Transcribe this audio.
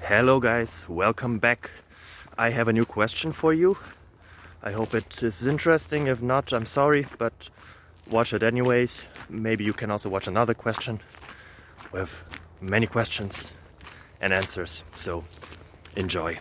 Hello guys, welcome back. I have a new question for you. I hope it is interesting. If not, I'm sorry, but watch it anyways. Maybe you can also watch another question with many questions and answers. So enjoy.